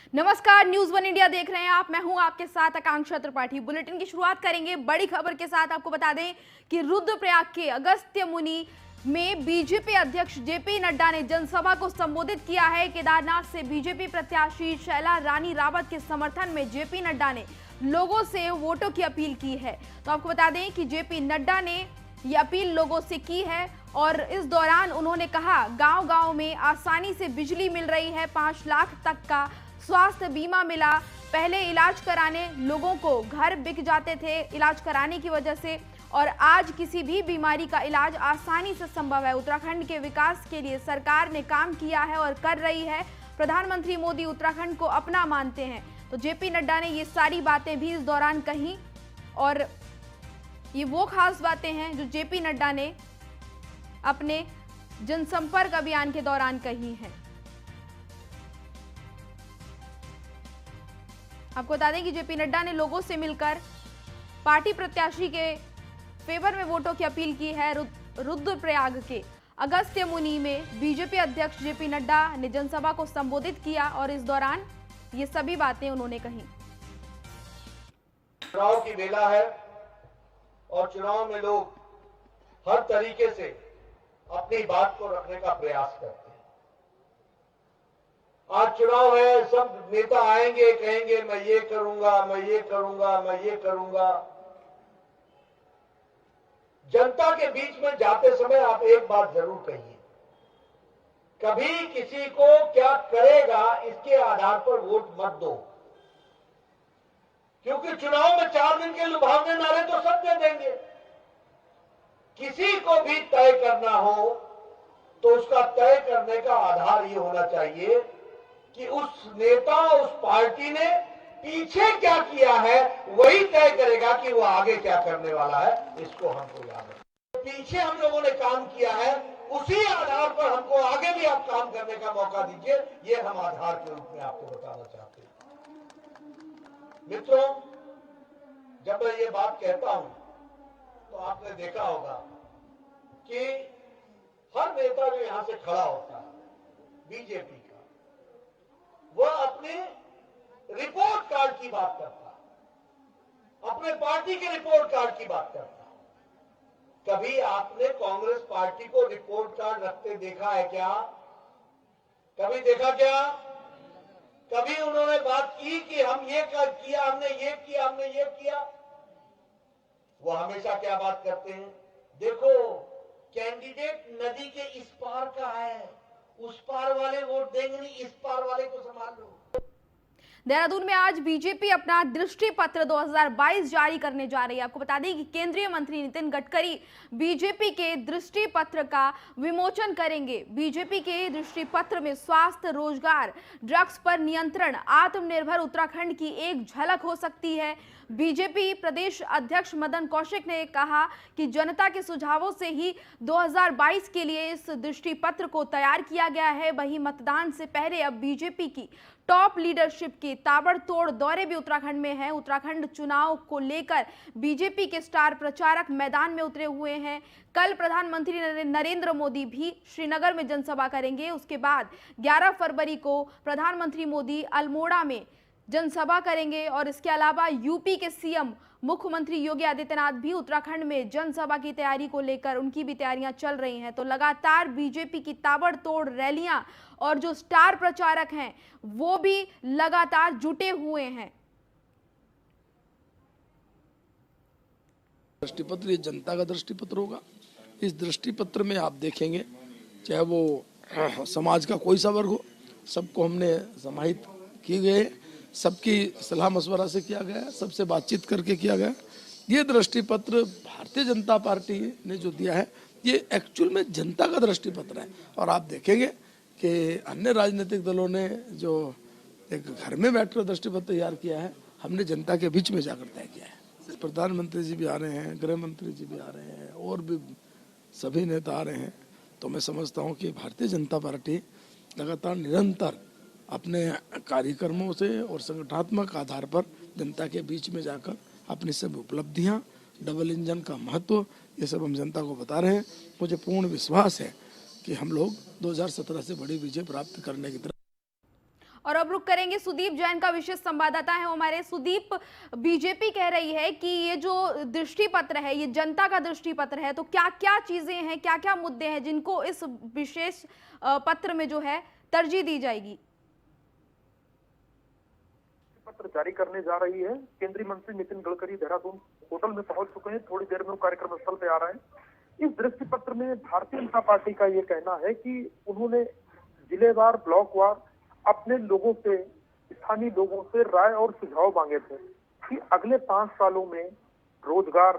नमस्कार, news one India देख रहे हैं आप। मैं हूं आपके साथ आकांक्षा त्रिपाठी। बुलेटिन की शुरुआत करेंगे बड़ी खबर के साथ। आपको बता दें कि रुद्रप्रयाग के अगस्त्य मुनि में बीजेपी अध्यक्ष जेपी नड्डा ने जनसभा को संबोधित किया है। केदारनाथ से बीजेपी प्रत्याशी शैला रानी रावत के समर्थन में जेपी नड्डा ने लोगों से वोटों की अपील की है। तो आपको बता दें कि जेपी नड्डा ने ये अपील लोगों से की है और इस दौरान उन्होंने कहा, गांव-गांव में आसानी से बिजली मिल रही है, 5 लाख तक का स्वास्थ्य बीमा मिला। पहले इलाज कराने लोगों को घर बिक जाते थे इलाज कराने की वजह से, और आज किसी भी बीमारी का इलाज आसानी से संभव है। उत्तराखंड के विकास के लिए सरकार ने काम किया है और कर रही है। प्रधानमंत्री मोदी उत्तराखंड को अपना मानते हैं। तो जेपी नड्डा ने ये सारी बातें भी इस दौरान कही और ये वो खास बातें हैं जो जेपी नड्डा ने अपने जनसंपर्क अभियान के दौरान कही हैं। आपको बता दें कि जेपी नड्डा ने लोगों से मिलकर पार्टी प्रत्याशी के फेवर में वोटों की अपील की है। रुद्रप्रयाग के अगस्त्य मुनि में बीजेपी अध्यक्ष जेपी नड्डा ने जनसभा को संबोधित किया और इस दौरान ये सभी बातें उन्होंने कही। चुनाव की बेला है और चुनाव में लोग हर तरीके से अपनी बात को रखने का प्रयास करते हैं। आज चुनाव है, सब नेता आएंगे, कहेंगे मैं ये करूंगा, मैं ये करूंगा, मैं ये करूंगा। जनता के बीच में जाते समय आप एक बात जरूर कहिए, कभी किसी को क्या करेगा इसके आधार पर वोट मत दो, क्योंकि चुनाव में 4 दिन के लुभावने नारे तो सब दे देंगे। किसी को भी तय करना हो तो उसका तय करने का आधार ये होना चाहिए कि उस नेता, उस पार्टी ने पीछे क्या किया है, वही तय करेगा कि वो आगे क्या करने वाला है। इसको हमको याद है, पीछे हम लोगों ने काम किया है, उसी आधार पर हमको आगे भी आप काम करने का मौका दीजिए। ये हम आधार के रूप में आपको बताना चाहते हैं। मित्रों, जब मैं ये बात कहता हूं तो आपने देखा होगा कि हर नेता जो यहां से खड़ा होता है बीजेपी का, वह अपने रिपोर्ट कार्ड की बात करता है, अपने पार्टी के रिपोर्ट कार्ड की बात करता है। कभी आपने कांग्रेस पार्टी को रिपोर्ट कार्ड रखते देखा है क्या? कभी देखा क्या? कभी उन्होंने बात की कि हम ये किया, हमने ये किया, हमने ये किया? वो हमेशा क्या बात करते हैं, देखो कैंडिडेट नदी के इस पार का है, उस पार वाले वोट देंगे नहीं, इस पार वाले को संभाल लो। देहरादून में आज बीजेपी अपना दृष्टि पत्र 2022 जारी करने जा रही है। आपको बता दें कि केंद्रीय मंत्री नितिन गडकरी बीजेपी के दृष्टि पत्र का विमोचन करेंगे। बीजेपी के दृष्टि पत्र में स्वास्थ्य, रोजगार, ड्रग्स पर नियंत्रण, आत्मनिर्भर उत्तराखंड की एक झलक हो सकती है। बीजेपी प्रदेश अध्यक्ष मदन कौशिक ने कहा कि जनता के सुझावों से ही 2022 के लिए इस दृष्टि पत्र को तैयार किया गया है। वहीं मतदान से पहले अब बीजेपी की टॉप लीडरशिप के ताबड़तोड़ दौरे भी उत्तराखंड में हैं। उत्तराखंड चुनाव को लेकर बीजेपी के स्टार प्रचारक मैदान में उतरे हुए हैं। कल प्रधानमंत्री नरेंद्र मोदी भी श्रीनगर में जनसभा करेंगे। उसके बाद 11 फरवरी को प्रधानमंत्री मोदी अल्मोड़ा में जनसभा करेंगे और इसके अलावा यूपी के सीएम मुख्यमंत्री योगी आदित्यनाथ भी उत्तराखंड में जनसभा की तैयारी को लेकर उनकी भी तैयारियां चल रही हैं। तो लगातार बीजेपी की ताबड़तोड़ रैलियां और जो स्टार प्रचारक हैं वो भी लगातार जुटे हुए हैं। दृष्टिपत्र ये जनता का दृष्टिपत्र होगा। इस दृष्टिपत्र में आप देखेंगे, चाहे वो समाज का कोई सा वर्ग हो, सबको हमने समाहित किए गए, सबकी सलाह मशवरा से किया गया, सबसे बातचीत करके किया गया। ये दृष्टिपत्र भारतीय जनता पार्टी ने जो दिया है, ये एक्चुअल में जनता का दृष्टिपत्र है। और आप देखेंगे कि अन्य राजनीतिक दलों ने जो एक घर में बैठकर दृष्टिपत्र तैयार किया है, हमने जनता के बीच में जाकर तय किया है। प्रधानमंत्री जी भी आ रहे हैं, गृह मंत्री जी भी आ रहे हैं और भी सभी नेता आ रहे हैं। तो मैं समझता हूँ कि भारतीय जनता पार्टी लगातार निरंतर अपने कार्यक्रमों से और संगठनात्मक आधार पर जनता के बीच में जाकर अपनी सब उपलब्धियां, डबल इंजन का महत्व, ये सब हम जनता को बता रहे हैं। मुझे पूर्ण विश्वास है कि हम लोग 2017 से बड़ी विजय प्राप्त करने की तरफ। और अब रुक करेंगे सुदीप जैन का, विशेष संवाददाता है हमारे। सुदीप, बीजेपी कह रही है कि ये जो दृष्टि पत्र है ये जनता का दृष्टि पत्र है, तो क्या क्या चीजें हैं, क्या क्या मुद्दे हैं जिनको इस विशेष पत्र में जो है तरजीह दी जाएगी? पत्र जारी करने जा रही है। केंद्रीय मंत्री नितिन गडकरी देहरादून होटल में पहुंच चुके हैं, थोड़ी देर में वो कार्यक्रम स्थल पे आ रहे हैं। इस दृष्टि पत्र में भारतीय जनता पार्टी का ये कहना है कि उन्होंने जिलेवार, ब्लॉकवार अपने लोगों से, स्थानीय लोगों से राय और सुझाव मांगे थे कि अगले 5 सालों में रोजगार,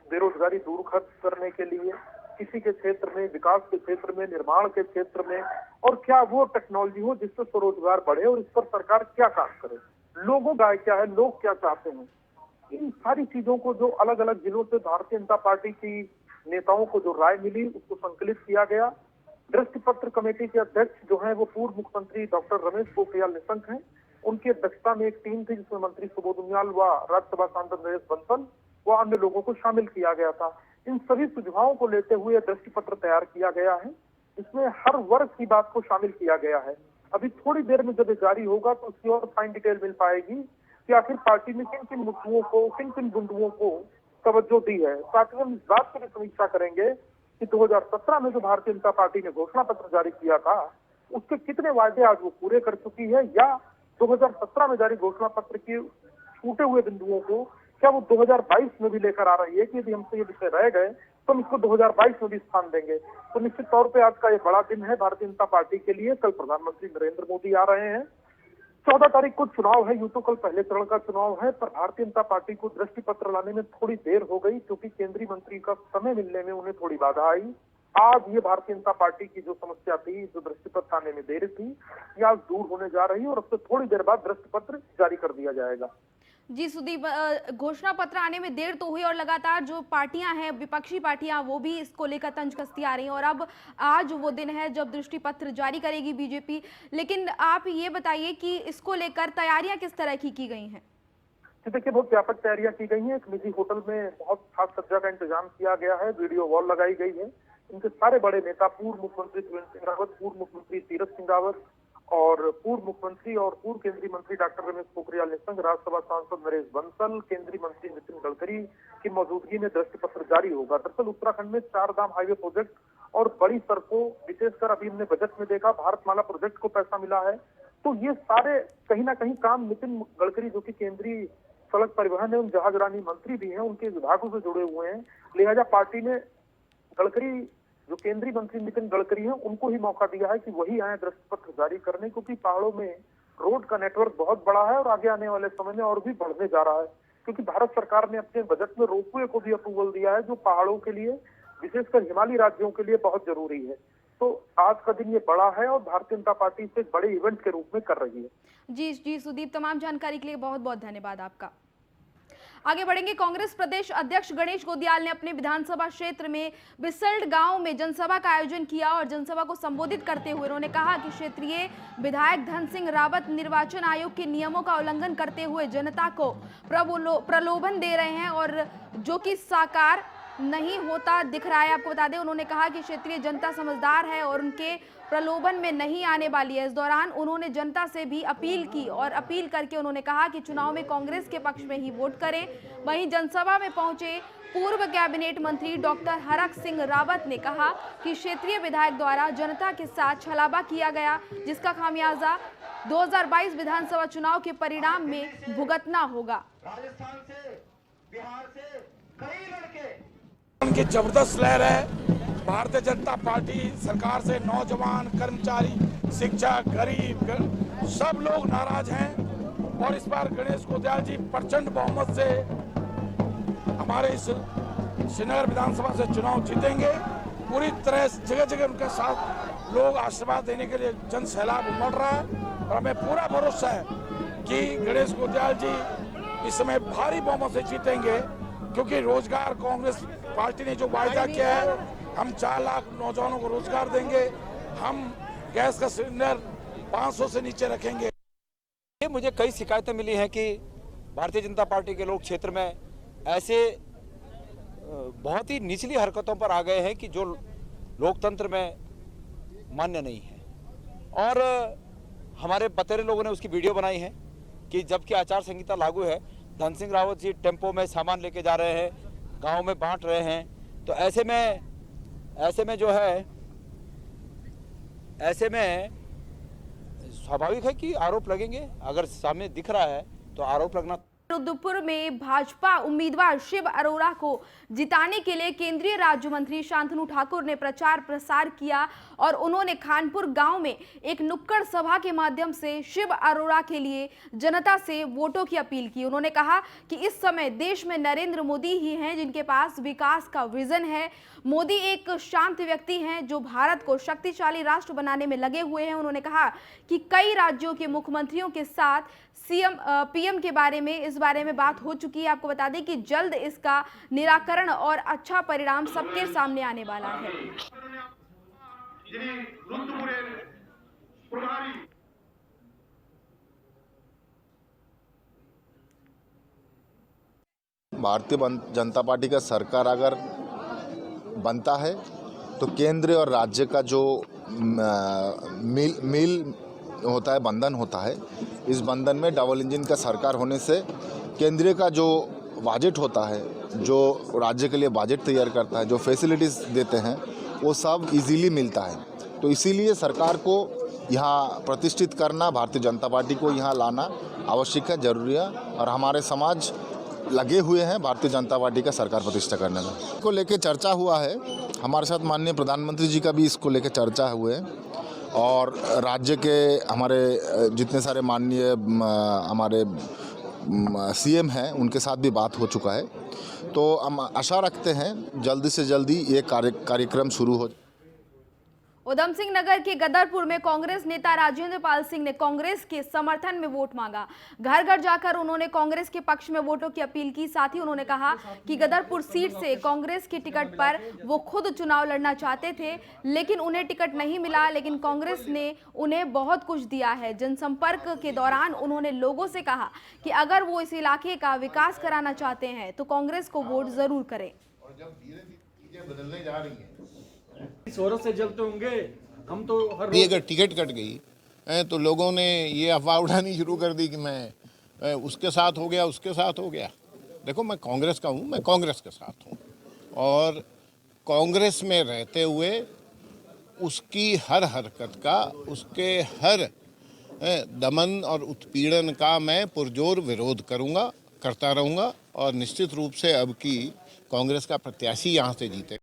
बेरोजगारी दूर खत्म करने के लिए, किसी के क्षेत्र में, विकास के क्षेत्र में, निर्माण के क्षेत्र में, और क्या वो टेक्नोलॉजी हो जिससे स्वरोजगार बढ़े और इस पर सरकार क्या काम करे, लोगों का क्या है, लोग क्या चाहते हैं। इन सारी चीजों को जो अलग अलग जिलों से भारतीय जनता पार्टी की नेताओं को जो राय मिली उसको संकलित किया गया। दृष्टि पत्र कमेटी के अध्यक्ष जो हैं वो पूर्व मुख्यमंत्री डॉक्टर रमेश पोखरियाल निशंक हैं। उनकी अध्यक्षता में एक टीम थी जिसमें मंत्री सुबोध उनियाल व राज्यसभा सांसद नरेश बंसल व अन्य लोगों को शामिल किया गया था। इन सभी सुझावों को लेते हुए दृष्टि पत्र तैयार किया गया है। इसमें हर वर्ग की बात को शामिल किया गया है। अभी थोड़ी देर में जब ये जारी होगा तो उसकी और फाइन डिटेल मिल पाएगी कि आखिर पार्टी में किन किन मुद्दों को, किन किन बिंदुओं को तवज्जो दी है। साथ ही हम इस बात की भी समीक्षा करेंगे कि 2017 में जो भारतीय जनता पार्टी ने घोषणा पत्र जारी किया था उसके कितने वायदे आज वो पूरे कर चुकी है, या 2017 में जारी घोषणा पत्र के छूटे हुए बिंदुओं को क्या वो 2022 में भी लेकर आ रही है कि यदि हमसे ये विषय रह गए तो हम इसको 2022 में भी स्थान देंगे। तो निश्चित तौर पे आज का ये बड़ा दिन है भारतीय जनता पार्टी के लिए। कल प्रधानमंत्री नरेंद्र मोदी आ रहे हैं। 14 तारीख को चुनाव है, यूं तो कल पहले चरण का चुनाव है, पर भारतीय जनता पार्टी को दृष्टि पत्र लाने में थोड़ी देर हो गई क्योंकि केंद्रीय मंत्री का समय मिलने में उन्हें थोड़ी बाधा आई। आज ये भारतीय जनता पार्टी की जो समस्या थी, जो दृष्टि पत्र आने में देरी थी, ये आज दूर होने जा रही है और उससे थोड़ी देर बाद दृष्टि पत्र जारी कर दिया जाएगा। जी सुदीप, घोषणा पत्र आने में देर तो हुई और लगातार जो पार्टियां हैं, विपक्षी पार्टियां, वो भी इसको लेकर तंज कसती आ रही हैं और अब आज वो दिन है जब दृष्टि पत्र जारी करेगी बीजेपी। लेकिन आप ये बताइए कि इसको लेकर तैयारियां किस तरह की गई हैं? देखिए, बहुत व्यापक तैयारियां की गई हैं। एक निजी होटल में बहुत खास सज्जा का इंतजाम किया गया है, वीडियो वॉल लगाई गई है। इनके सारे बड़े नेता, पूर्व मुख्यमंत्री त्रिवेंद्र सिंह रावत, पूर्व मुख्यमंत्री तीरथ सिंह रावत और पूर्व मुख्यमंत्री और पूर्व केंद्रीय मंत्री डॉक्टर रमेश पोखरियाल निशंक, राज्यसभा सांसद नरेश बंसल, केंद्रीय मंत्री नितिन गडकरी की मौजूदगी में दृष्टि पत्र जारी होगा। दरअसल उत्तराखंड में 4 धाम हाईवे प्रोजेक्ट और बड़ी सड़कों, विशेषकर अभी हमने बजट में देखा भारतमाला प्रोजेक्ट को पैसा मिला है, तो ये सारे कहीं ना कहीं काम नितिन गडकरी जो कि केंद्रीय सड़क परिवहन एवं जहाजरानी मंत्री भी हैं, उनके विभागों से जुड़े हुए हैं। लिहाजा पार्टी ने गडकरी, जो केंद्रीय मंत्री नितिन गडकरी हैं, उनको ही मौका दिया है कि वही आए दृष्टि पत्र जारी करने, क्योंकि पहाड़ों में रोड का नेटवर्क बहुत बड़ा है और आगे आने वाले समय में और भी बढ़ने जा रहा है। क्योंकि भारत सरकार ने अपने बजट में रोपवे को भी अप्रूवल दिया है, जो पहाड़ों के लिए, विशेषकर हिमालयी राज्यों के लिए बहुत जरूरी है। तो आज का दिन ये बड़ा है और भारतीय जनता पार्टी इसे बड़े इवेंट के रूप में कर रही है। जी सुदीप, तमाम जानकारी के लिए बहुत बहुत धन्यवाद आपका। आगे बढ़ेंगे। कांग्रेस प्रदेश अध्यक्ष गणेश गोदियाल ने अपने विधानसभा क्षेत्र में बिसल्ड गांव में जनसभा का आयोजन किया और जनसभा को संबोधित करते हुए उन्होंने कहा कि क्षेत्रीय विधायक धन सिंह रावत निर्वाचन आयोग के नियमों का उल्लंघन करते हुए जनता को प्रलोभन दे रहे हैं और जो कि साकार नहीं होता दिख रहा है। आपको बता दें, उन्होंने कहा कि क्षेत्रीय जनता समझदार है और उनके प्रलोभन में नहीं आने वाली है। इस दौरान उन्होंने जनता से भी अपील की और अपील करके उन्होंने कहा कि चुनाव में कांग्रेस के पक्ष में ही वोट करें। वहीं जनसभा में पहुंचे पूर्व कैबिनेट मंत्री डॉक्टर हरक सिंह रावत ने कहा कि क्षेत्रीय विधायक द्वारा जनता के साथ छलावा किया गया, जिसका खामियाजा 2022 विधानसभा चुनाव के परिणाम में भुगतना होगा। राजस्थान से, बिहार से कई लड़के उनकी जबरदस्त लहर है। भारतीय जनता पार्टी सरकार से नौजवान, कर्मचारी, शिक्षक, गरीब सब लोग नाराज हैं और इस बार गणेश गोदियाल जी प्रचंड बहुमत से हमारे इस श्रीनगर विधानसभा से चुनाव जीतेंगे। पूरी तरह जगह जगह उनके साथ लोग आशीर्वाद देने के लिए जन सैलाब उमड़ रहा है और हमें पूरा भरोसा है कि गणेश गोदियाल जी इस समय भारी बहुमत से जीतेंगे, क्योंकि रोजगार कांग्रेस पार्टी ने जो वायदा किया है, हम 4 लाख नौजवानों को रोजगार देंगे, हम गैस का सिलेंडर 500 से नीचे रखेंगे। ये मुझे कई शिकायतें मिली हैं कि भारतीय जनता पार्टी के लोग क्षेत्र में ऐसे बहुत ही निचली हरकतों पर आ गए हैं कि जो लोकतंत्र में मान्य नहीं है। और हमारे बतेरे लोगों ने उसकी वीडियो बनाई है कि जबकि आचार संहिता लागू है, धन सिंह रावत जी टेम्पो में सामान लेके जा रहे हैं, गांव में बांट रहे हैं। तो ऐसे में जो है, ऐसे में स्वाभाविक है कि आरोप लगेंगे। अगर सामने दिख रहा है तो आरोप लगना। रुद्रपुर में भाजपा उम्मीदवार शिव अरोड़ा को जिताने के लिए केंद्रीय राज्य मंत्री शांतनु ठाकुर ने प्रचार प्रसार किया और उन्होंने खानपुर गांव में एक नुक्कड़ सभा के माध्यम से शिव अरोड़ा के लिए जनता से वोटों की अपील की। उन्होंने कहा कि इस समय देश में नरेंद्र मोदी ही हैं जिनके पास विकास का विजन है। मोदी एक शांत व्यक्ति हैं जो भारत को शक्तिशाली राष्ट्र बनाने में लगे हुए हैं। उन्होंने कहा कि कई राज्यों के मुख्यमंत्रियों के साथ पीएम के बारे में इस बारे में बात हो चुकी है। आपको बता दें कि जल्द इसका निराकरण और अच्छा परिणाम सबके सामने आने वाला है। भारतीय जनता पार्टी का सरकार अगर बनता है तो केंद्र और राज्य का जो मिल होता है, बंधन होता है, इस बंधन में डबल इंजन का सरकार होने से केंद्रीय का जो बजट होता है, जो राज्य के लिए बजट तैयार करता है, जो फैसिलिटीज़ देते हैं, वो सब इजीली मिलता है। तो इसीलिए सरकार को यहाँ प्रतिष्ठित करना, भारतीय जनता पार्टी को यहाँ लाना आवश्यक है, जरूरी है। और हमारे समाज लगे हुए हैं भारतीय जनता पार्टी का सरकार प्रतिष्ठा करने में। इसको लेके चर्चा हुआ है, हमारे साथ माननीय प्रधानमंत्री जी का भी इसको लेके चर्चा हुए है और राज्य के हमारे जितने सारे माननीय हमारे सीएम हैं उनके साथ भी बात हो चुका है। तो हम आशा रखते हैं जल्दी से जल्दी ये कार्यक्रम शुरू हो। उधम सिंह नगर के गदरपुर में कांग्रेस नेता राजेंद्र पाल सिंह ने कांग्रेस के समर्थन में वोट मांगा। घर घर जाकर उन्होंने कांग्रेस के पक्ष में वोटों की अपील की। साथ ही उन्होंने कहा कि गदरपुर सीट से कांग्रेस की टिकट पर वो खुद चुनाव लड़ना चाहते थे, लेकिन उन्हें टिकट नहीं मिला, लेकिन कांग्रेस ने उन्हें बहुत कुछ दिया है। जनसंपर्क के दौरान उन्होंने लोगों से कहा कि अगर वो इस इलाके का विकास कराना चाहते हैं तो कांग्रेस को वोट जरूर करें। और जब धीरे धीरे चीजें बदलने जा रही हैं, शोरों से जलते होंगे हम तो हर रोज अगर टिकट कट गई तो लोगों ने ये अफवाह उड़ानी शुरू कर दी कि मैं उसके साथ हो गया, उसके साथ हो गया। देखो, मैं कांग्रेस का हूँ, मैं कांग्रेस के साथ हूँ और कांग्रेस में रहते हुए उसकी हर हरकत का, उसके हर दमन और उत्पीड़न का मैं पुरजोर विरोध करूँगा, करता रहूँगा और निश्चित रूप से अब की कांग्रेस का प्रत्याशी यहाँ से जीते।